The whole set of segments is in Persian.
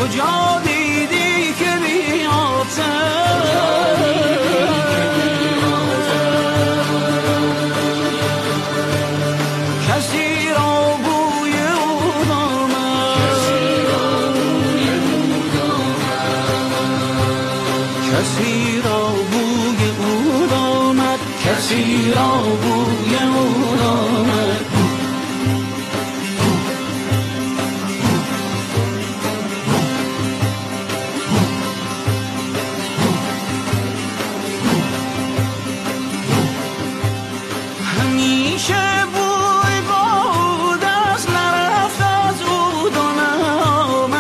کجا دیدی که کسی را بوی او آمد، کسی را بوی او آمد، کسی را بوی او آمد. همیشه بوی بود از نرفت از او دانم،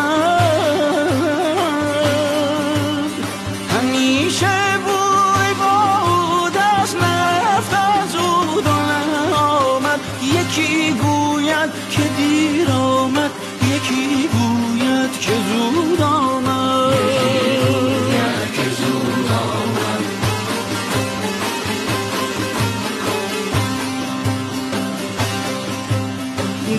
همیشه بوی بود از نرفت از او دانم. یکی گوید که دیر آمد، یکی گوید که زود آمد،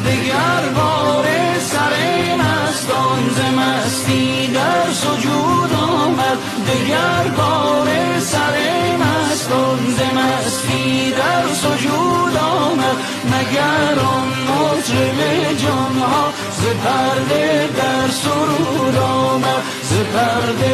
دگر بار سر مستان ز مستی در سجود آمد، دگر بار سر مستان ز مستی در سجود آمد. مگر آن مطرب جانها ز پرده در سرود آمد، ز پرده